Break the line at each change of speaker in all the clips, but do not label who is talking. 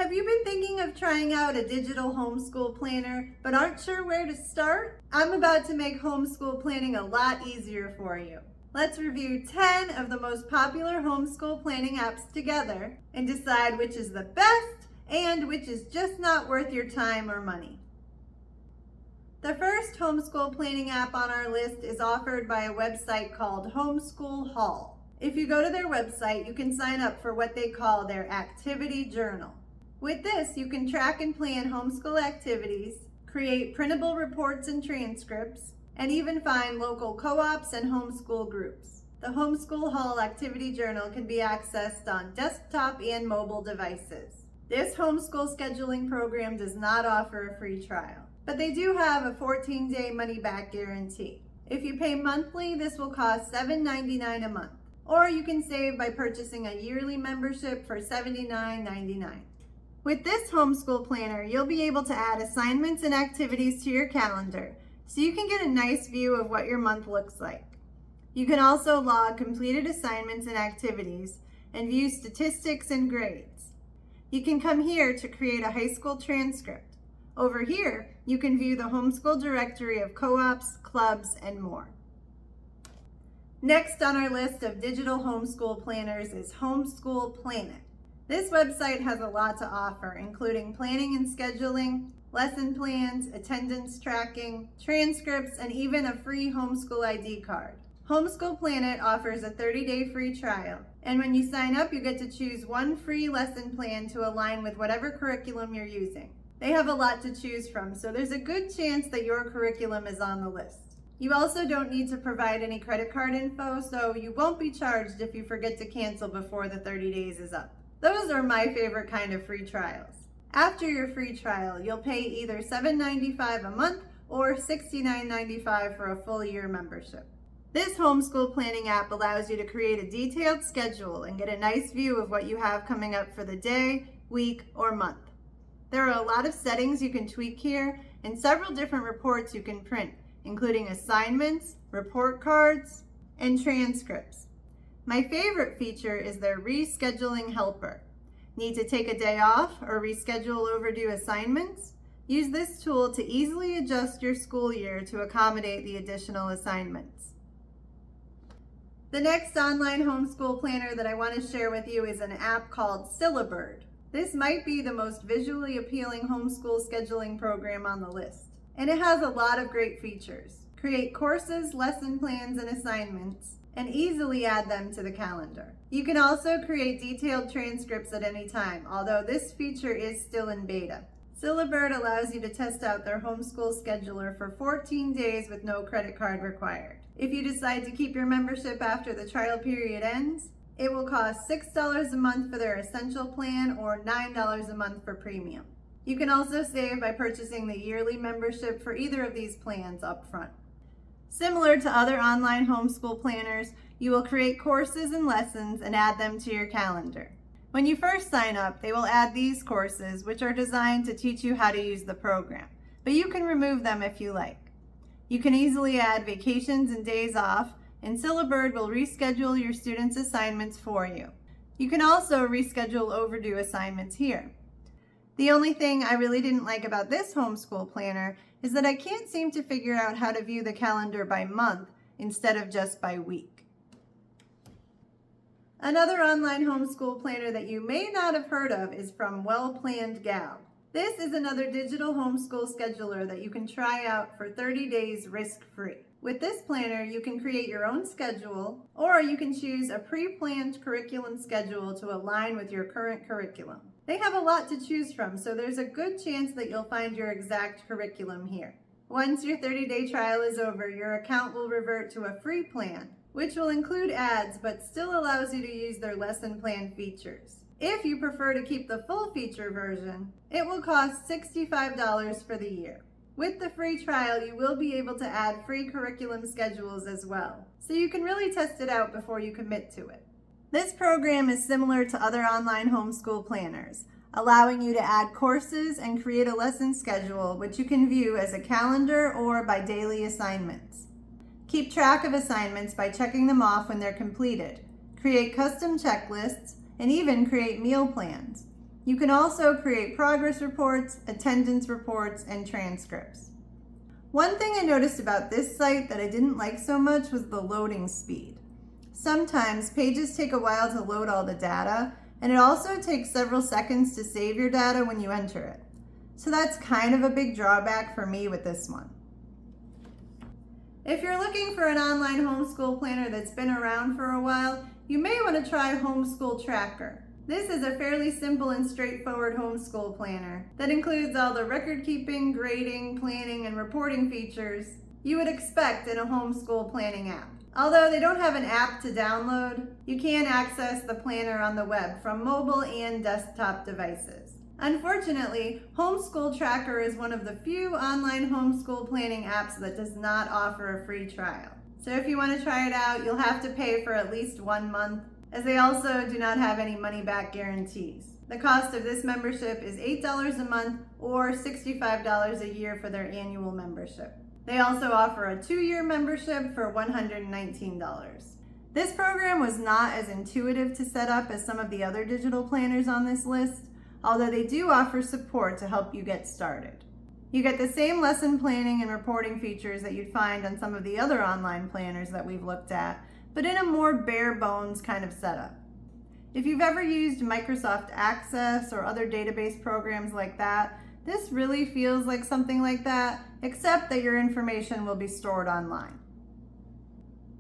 Have you been thinking of trying out a digital homeschool planner but aren't sure where to start? I'm about to make homeschool planning a lot easier for you. Let's review 10 of the most popular homeschool planning apps together and decide which is the best and which is just not worth your time or money. The first homeschool planning app on our list is offered by a website called Homeschool Hall. If you go to their website, you can sign up for what they call their activity journal. With this, you can track and plan homeschool activities, create printable reports and transcripts, and even find local co-ops and homeschool groups. The Homeschool Hall Activity Journal can be accessed on desktop and mobile devices. This homeschool scheduling program does not offer a free trial, but they do have a 14-day money-back guarantee. If you pay monthly, this will cost $7.99 a month, or you can save by purchasing a yearly membership for $79.99. With this homeschool planner, you'll be able to add assignments and activities to your calendar so you can get a nice view of what your month looks like. You can also log completed assignments and activities and view statistics and grades. You can come here to create a high school transcript. Over here, you can view the homeschool directory of co-ops, clubs, and more. Next on our list of digital homeschool planners is Homeschool Planet. This website has a lot to offer, including planning and scheduling, lesson plans, attendance tracking, transcripts, and even a free homeschool ID card. Homeschool Planet offers a 30-day free trial, and when you sign up, you get to choose one free lesson plan to align with whatever curriculum you're using. They have a lot to choose from, so there's a good chance that your curriculum is on the list. You also don't need to provide any credit card info, so you won't be charged if you forget to cancel before the 30 days is up. Those are my favorite kind of free trials. After your free trial, you'll pay either $7.95 a month or $69.95 for a full year membership. This homeschool planning app allows you to create a detailed schedule and get a nice view of what you have coming up for the day, week, or month. There are a lot of settings you can tweak here and several different reports you can print, including assignments, report cards, and transcripts. My favorite feature is their rescheduling helper. Need to take a day off or reschedule overdue assignments? Use this tool to easily adjust your school year to accommodate the additional assignments. The next online homeschool planner that I want to share with you is an app called Syllabird. This might be the most visually appealing homeschool scheduling program on the list, and it has a lot of great features. Create courses, lesson plans, and assignments, and easily add them to the calendar. You can also create detailed transcripts at any time, although this feature is still in beta. Syllabird allows you to test out their homeschool scheduler for 14 days with no credit card required. If you decide to keep your membership after the trial period ends, it will cost $6 a month for their essential plan or $9 a month for premium. You can also save by purchasing the yearly membership for either of these plans up front. Similar to other online homeschool planners, you will create courses and lessons and add them to your calendar. When you first sign up, they will add these courses, which are designed to teach you how to use the program, but you can remove them if you like. You can easily add vacations and days off, and Syllabird will reschedule your students' assignments for you. You can also reschedule overdue assignments here. The only thing I really didn't like about this homeschool planner is that I can't seem to figure out how to view the calendar by month instead of just by week. Another online homeschool planner that you may not have heard of is from Well Planned Gal. This is another digital homeschool scheduler that you can try out for 30 days risk-free. With this planner, you can create your own schedule, or you can choose a pre-planned curriculum schedule to align with your current curriculum. They have a lot to choose from, so there's a good chance that you'll find your exact curriculum here. Once your 30-day trial is over, your account will revert to a free plan, which will include ads but still allows you to use their lesson plan features. If you prefer to keep the full feature version, it will cost $65 for the year. With the free trial, you will be able to add free curriculum schedules as well, so you can really test it out before you commit to it. This program is similar to other online homeschool planners, allowing you to add courses and create a lesson schedule, which you can view as a calendar or by daily assignments. Keep track of assignments by checking them off when they're completed. Create custom checklists and even create meal plans. You can also create progress reports, attendance reports, and transcripts. One thing I noticed about this site that I didn't like so much was the loading speed. Sometimes pages take a while to load all the data, and it also takes several seconds to save your data when you enter it. So that's kind of a big drawback for me with this one. If you're looking for an online homeschool planner that's been around for a while, you may want to try Homeschool Tracker. This is a fairly simple and straightforward homeschool planner that includes all the record keeping, grading, planning, and reporting features you would expect in a homeschool planning app. Although they don't have an app to download, you can access the planner on the web from mobile and desktop devices. Unfortunately, Homeschool Tracker is one of the few online homeschool planning apps that does not offer a free trial. So if you want to try it out, you'll have to pay for at least 1 month, as they also do not have any money-back guarantees. The cost of this membership is $8 a month or $65 a year for their annual membership. They also offer a 2-year membership for $119. This program was not as intuitive to set up as some of the other digital planners on this list, although they do offer support to help you get started. You get the same lesson planning and reporting features that you'd find on some of the other online planners that we've looked at, but in a more bare bones kind of setup. If you've ever used Microsoft Access or other database programs like that, this really feels like something like that, except that your information will be stored online.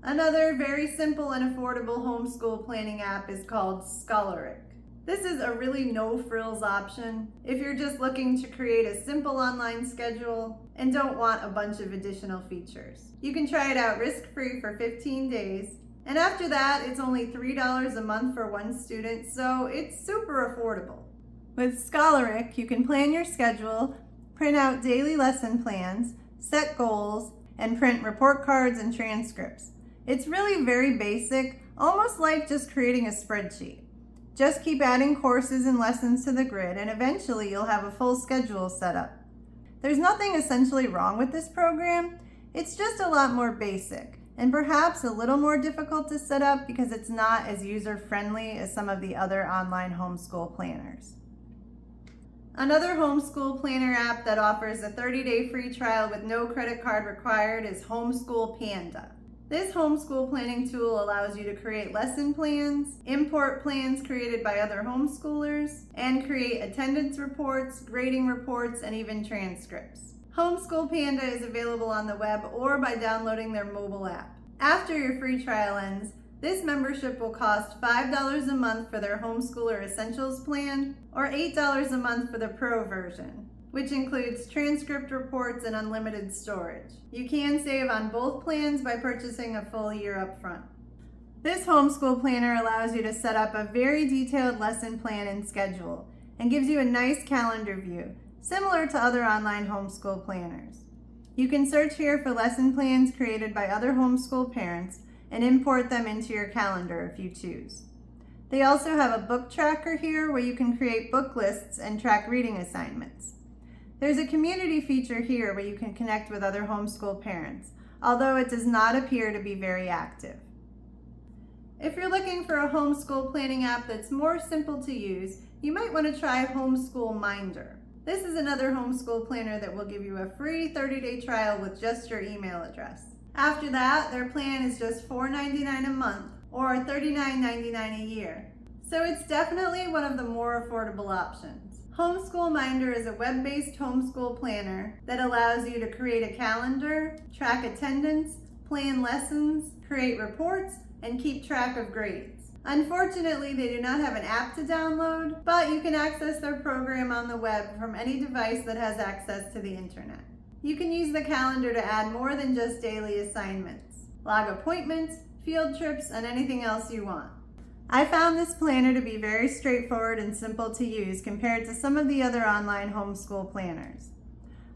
Another very simple and affordable homeschool planning app is called Scholaric. This is a really no-frills option if you're just looking to create a simple online schedule and don't want a bunch of additional features. You can try it out risk-free for 15 days, and after that, it's only $3 a month for one student, so it's super affordable. With Scholaric, you can plan your schedule, print out daily lesson plans, set goals, and print report cards and transcripts. It's really very basic, almost like just creating a spreadsheet. Just keep adding courses and lessons to the grid, and eventually you'll have a full schedule set up. There's nothing essentially wrong with this program. It's just a lot more basic, and perhaps a little more difficult to set up because it's not as user-friendly as some of the other online homeschool planners. Another homeschool planner app that offers a 30-day free trial with no credit card required is Homeschool Panda. This homeschool planning tool allows you to create lesson plans, import plans created by other homeschoolers, and create attendance reports, grading reports, and even transcripts. Homeschool Panda is available on the web or by downloading their mobile app. After your free trial ends, this membership will cost $5 a month for their Homeschooler Essentials plan or $8 a month for the Pro version, which includes transcript reports and unlimited storage. You can save on both plans by purchasing a full year up front. This homeschool planner allows you to set up a very detailed lesson plan and schedule and gives you a nice calendar view, similar to other online homeschool planners. You can search here for lesson plans created by other homeschool parents and import them into your calendar if you choose. They also have a book tracker here where you can create book lists and track reading assignments. There's a community feature here where you can connect with other homeschool parents, although it does not appear to be very active. If you're looking for a homeschool planning app that's more simple to use, you might want to try Homeschool Minder. This is another homeschool planner that will give you a free 30-day trial with just your email address. After that, their plan is just $4.99 a month or $39.99 a year. So it's definitely one of the more affordable options. Homeschool Minder is a web-based homeschool planner that allows you to create a calendar, track attendance, plan lessons, create reports, and keep track of grades. Unfortunately, they do not have an app to download, but you can access their program on the web from any device that has access to the internet. You can use the calendar to add more than just daily assignments, log appointments, field trips, and anything else you want. I found this planner to be very straightforward and simple to use compared to some of the other online homeschool planners.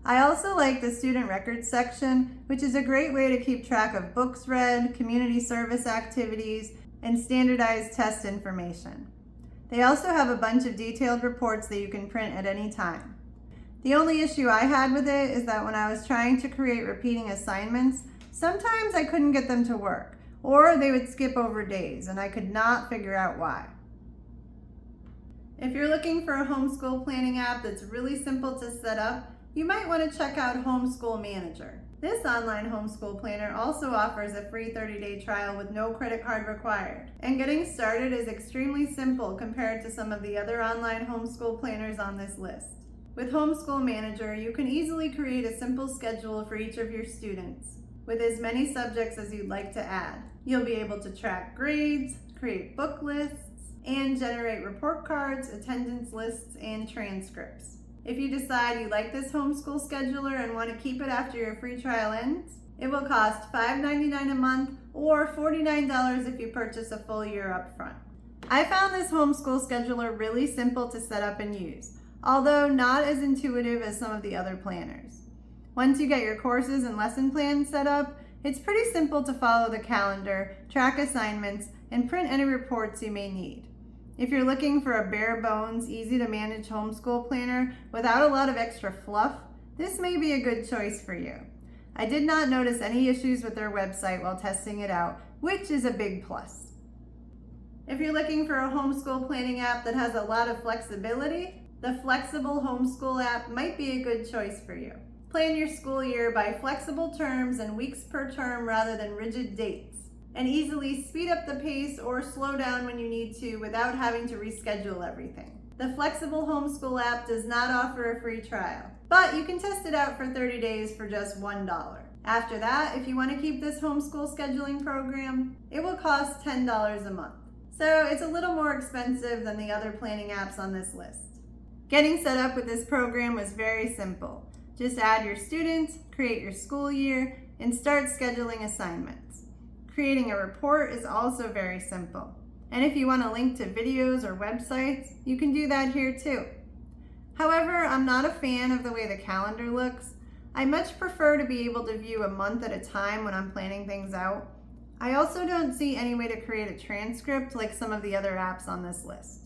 I also like the student records section, which is a great way to keep track of books read, community service activities, and standardized test information. They also have a bunch of detailed reports that you can print at any time. The only issue I had with it is that when I was trying to create repeating assignments, sometimes I couldn't get them to work, or they would skip over days, and I could not figure out why. If you're looking for a homeschool planning app that's really simple to set up, you might want to check out Homeschool Manager. This online homeschool planner also offers a free 30-day trial with no credit card required. And getting started is extremely simple compared to some of the other online homeschool planners on this list. With Homeschool Manager, you can easily create a simple schedule for each of your students, with as many subjects as you'd like to add. You'll be able to track grades, create book lists, and generate report cards, attendance lists, and transcripts. If you decide you like this homeschool scheduler and want to keep it after your free trial ends, it will cost $5.99 a month or $49 if you purchase a full year up front. I found this homeschool scheduler really simple to set up and use, although not as intuitive as some of the other planners. Once you get your courses and lesson plans set up, it's pretty simple to follow the calendar, track assignments, and print any reports you may need. If you're looking for a bare bones, easy to manage homeschool planner without a lot of extra fluff, this may be a good choice for you. I did not notice any issues with their website while testing it out, which is a big plus. If you're looking for a homeschool planning app that has a lot of flexibility, the Flexible Homeschool app might be a good choice for you. Plan your school year by flexible terms and weeks per term rather than rigid dates, and easily speed up the pace or slow down when you need to without having to reschedule everything. The Flexible Homeschool app does not offer a free trial, but you can test it out for 30 days for just $1. After that, if you want to keep this homeschool scheduling program, it will cost $10 a month. So it's a little more expensive than the other planning apps on this list. Getting set up with this program was very simple. Just add your students, create your school year, and start scheduling assignments. Creating a report is also very simple. And if you want to link to videos or websites, you can do that here too. However, I'm not a fan of the way the calendar looks. I much prefer to be able to view a month at a time when I'm planning things out. I also don't see any way to create a transcript like some of the other apps on this list.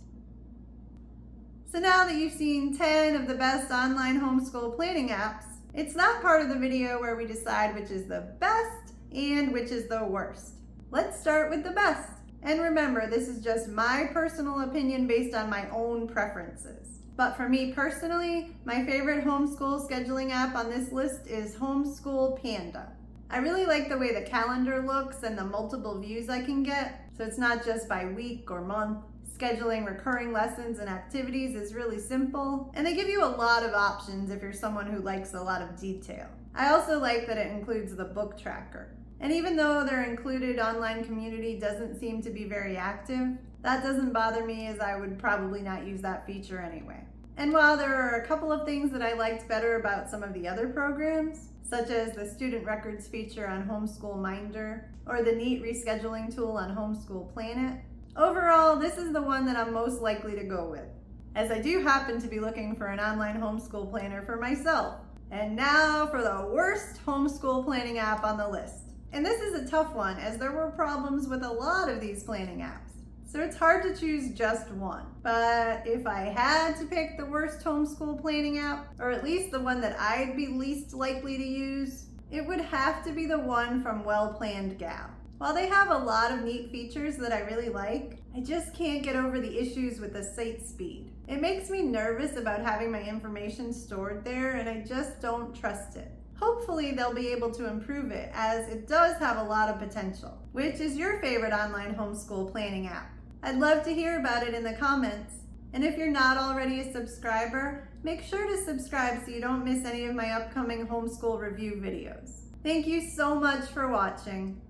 So now that you've seen 10 of the best online homeschool planning apps, it's that part of the video where we decide which is the best and which is the worst. Let's start with the best. And remember, this is just my personal opinion based on my own preferences. But for me personally, my favorite homeschool scheduling app on this list is Homeschool Panda. I really like the way the calendar looks and the multiple views I can get, so it's not just by week or month. Scheduling recurring lessons and activities is really simple, and they give you a lot of options if you're someone who likes a lot of detail. I also like that it includes the book tracker. And even though their included online community doesn't seem to be very active, that doesn't bother me as I would probably not use that feature anyway. And while there are a couple of things that I liked better about some of the other programs, such as the student records feature on Homeschool Minder or the neat rescheduling tool on Homeschool Planet, overall, this is the one that I'm most likely to go with, as I do happen to be looking for an online homeschool planner for myself. And now for the worst homeschool planning app on the list. And this is a tough one, as there were problems with a lot of these planning apps. So it's hard to choose just one. But if I had to pick the worst homeschool planning app, or at least the one that I'd be least likely to use, it would have to be the one from Well Planned Gal. While they have a lot of neat features that I really like, I just can't get over the issues with the site speed. It makes me nervous about having my information stored there, and I just don't trust it. Hopefully they'll be able to improve it, as it does have a lot of potential. Which is your favorite online homeschool planning app? I'd love to hear about it in the comments. And if you're not already a subscriber, make sure to subscribe so you don't miss any of my upcoming homeschool review videos. Thank you so much for watching.